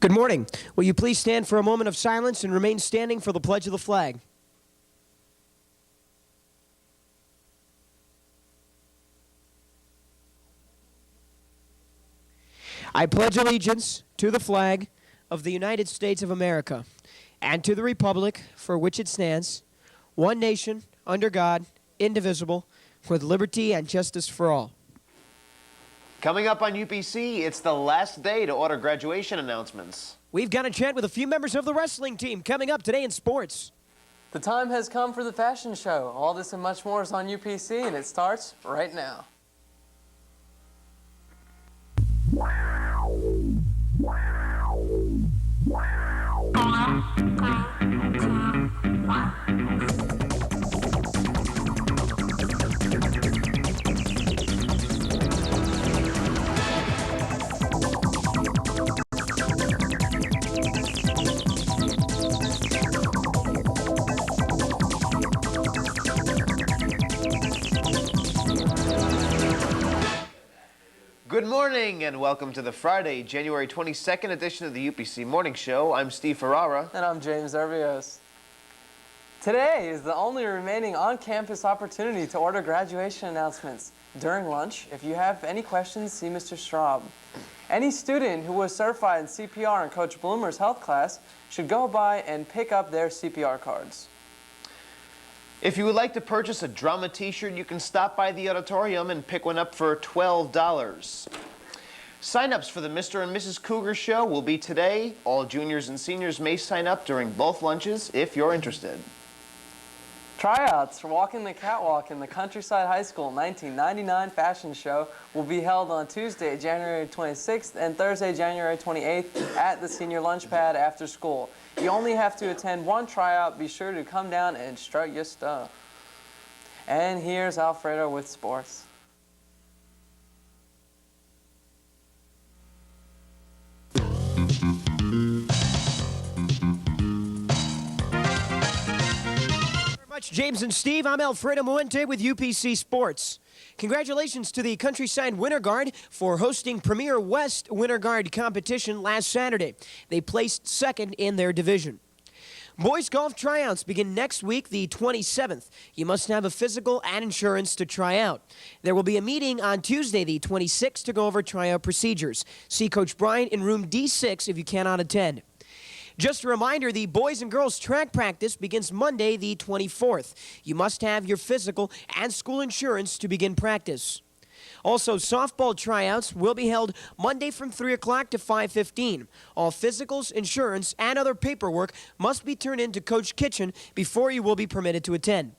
Good morning. Will you please stand for a moment of silence and remain standing for the pledge of the flag? I pledge allegiance to the flag of the United States of America and to the republic for which it stands, one nation, under God, indivisible, with liberty and justice for all. Coming up on UPC, it's the last day to order graduation announcements. We've got a chat with a few members of the wrestling team coming up today in sports. The time has come for the fashion show. All this and much more is on UPC, and it starts right now. Good morning and welcome to the Friday, January 22nd edition of the UPC Morning Show. I'm Steve Ferrara. And I'm James Zerbios. Today is the only remaining on-campus opportunity to order graduation announcements during lunch. If you have any questions, see Mr. Straub. Any student who was certified in CPR in Coach Bloomer's health class should go by and pick up their CPR cards. If you would like to purchase a drama t-shirt, you can stop by the auditorium and pick one up for $12. Sign-ups for the Mr. and Mrs. Cougar show will be today. All juniors and seniors may sign up during both lunches if you're interested. Tryouts for Walking the Catwalk in the Countryside High School 1999 fashion show will be held on Tuesday, January 26th and Thursday, January 28th at the Senior Lunch Pad after school. You only have to attend one tryout. Be sure to come down and strut your stuff. And here's Alfredo with sports. James and Steve, I'm Alfredo Muente with UPC Sports. Congratulations to the Countryside Winter Guard for hosting Premier West Winter Guard competition last Saturday. They placed second in their division. Boys golf tryouts begin next week, the 27th. You must have a physical and insurance to try out. There will be a meeting on Tuesday, the 26th, to go over tryout procedures. See Coach Bryant in room D6 if you cannot attend. Just a reminder, the boys and girls track practice begins Monday, the 24th. You must have your physical and school insurance to begin practice. Also, softball tryouts will be held Monday from 3 o'clock to 5:15. All physicals, insurance, and other paperwork must be turned in to Coach Kitchen before you will be permitted to attend.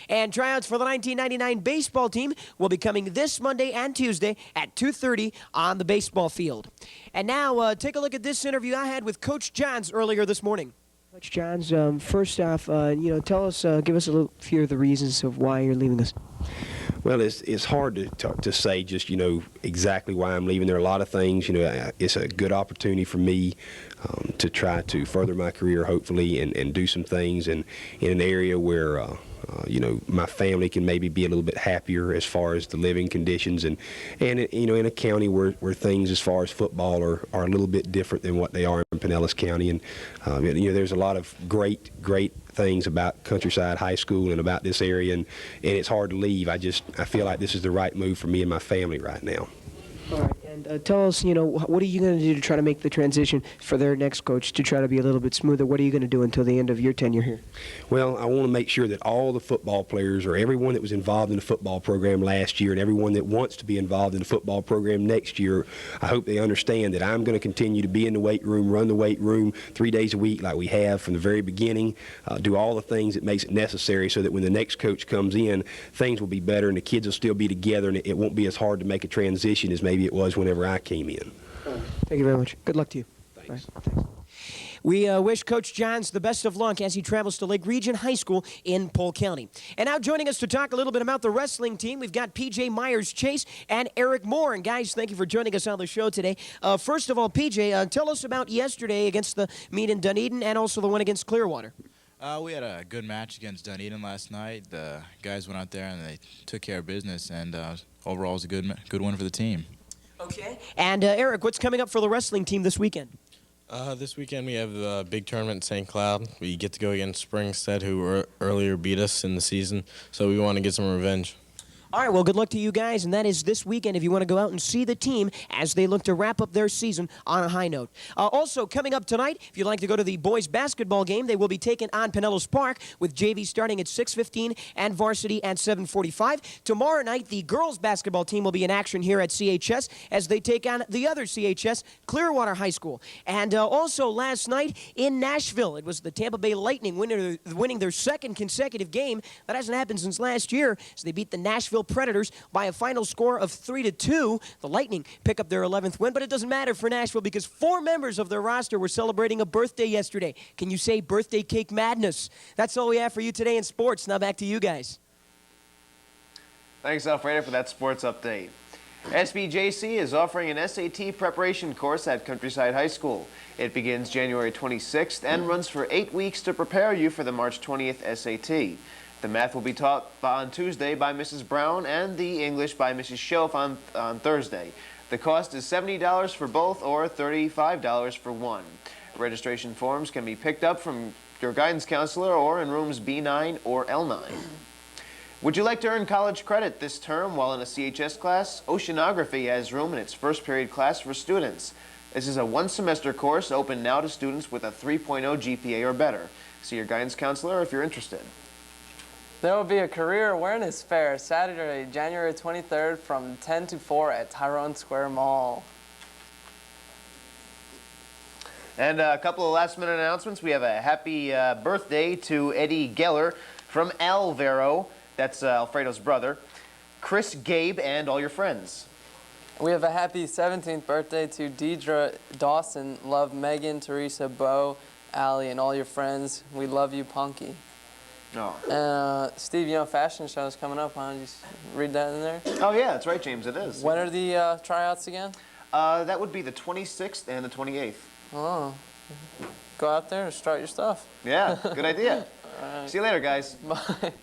And tryouts for the 1999 baseball team will be coming this Monday and Tuesday at 2:30 on the baseball field. And now, take a look at this interview I had with Coach Johns earlier this morning. Coach Johns, first off, tell us, give us a few of the reasons of why you're leaving us. Well, it's hard to say just, exactly why I'm leaving. There are a lot of things. It's a good opportunity for me to try to further my career, hopefully, and do some things in an area where, my family can maybe be a little bit happier as far as the living conditions and in a county where things as far as football are a little bit different than what they are in Pinellas County. And, there's a lot of great things about Countryside High School and about this area, and it's hard to leave. I feel like this is the right move for me and my family right now. All right, and tell us, what are you going to do to try to make the transition for their next coach to try to be a little bit smoother? What are you going to do until the end of your tenure here? Well, I want to make sure that all the football players, or everyone that was involved in the football program last year and everyone that wants to be involved in the football program next year, I hope they understand that I'm going to continue to be in the weight room, run the weight room 3 days a week like we have from the very beginning, do all the things that makes it necessary so that when the next coach comes in, things will be better and the kids will still be together and it won't be as hard to make a transition as maybe it was whenever I came in. Thank you very much. Good luck to you. Thanks. Right, thanks. We wish Coach Johns the best of luck as he travels to Lake Region High School in Polk County. And now joining us to talk a little bit about the wrestling team, we've got P.J. Myers-Chase and Eric Moore. And guys, thank you for joining us on the show today. First of all, P.J., tell us about yesterday against the meet in Dunedin and also the one against Clearwater. We had a good match against Dunedin last night. The guys went out there and they took care of business, and overall it was a good win for the team. Okay. And Eric, what's coming up for the wrestling team this weekend? This weekend we have the big tournament in St. Cloud. We get to go against Springstead, who earlier beat us in the season, so we want to get some revenge. All right, well, good luck to you guys, and that is this weekend if you want to go out and see the team as they look to wrap up their season on a high note. Also, coming up tonight, if you'd like to go to the boys' basketball game, they will be taking on Pinellas Park with JV starting at 6:15 and varsity at 7:45. Tomorrow night, the girls' basketball team will be in action here at CHS as they take on the other CHS, Clearwater High School. And also last night in Nashville, it was the Tampa Bay Lightning winning their second consecutive game. That hasn't happened since last year, so they beat the Nashville Predators by a final score of 3-2. The Lightning pick up their 11th win, but it doesn't matter for Nashville because 4 members of their roster were celebrating a birthday yesterday. Can you say birthday cake madness? That's all we have for you today in sports. Now back to you guys. Thanks, Alfredo, for that sports update. SBJC is offering an SAT preparation course at Countryside High School. It begins January 26th and runs for 8 weeks to prepare you for the March 20th SAT. The math will be taught on Tuesday by Mrs. Brown and the English by Mrs. Schoaf on Thursday. The cost is $70 for both or $35 for one. Registration forms can be picked up from your guidance counselor or in rooms B9 or L9. Would you like to earn college credit this term while in a CHS class? Oceanography has room in its first period class for students. This is a one-semester course open now to students with a 3.0 GPA or better. See your guidance counselor if you're interested. There will be a career awareness fair Saturday, January 23rd from 10 to 4 at Tyrone Square Mall. And a couple of last-minute announcements. We have a happy birthday to Eddie Geller from Alvaro. That's Alfredo's brother. Chris, Gabe, and all your friends. We have a happy 17th birthday to Deidre Dawson. Love Megan, Teresa, Bo, Allie, and all your friends. We love you, Punky. Oh. Steve, you know, fashion show is coming up, huh? Did you read that in there? Oh, yeah, that's right, James, it is. When are the tryouts again? That would be the 26th and the 28th. Oh. Go out there and start your stuff. Yeah, good idea. See you later, guys. Bye.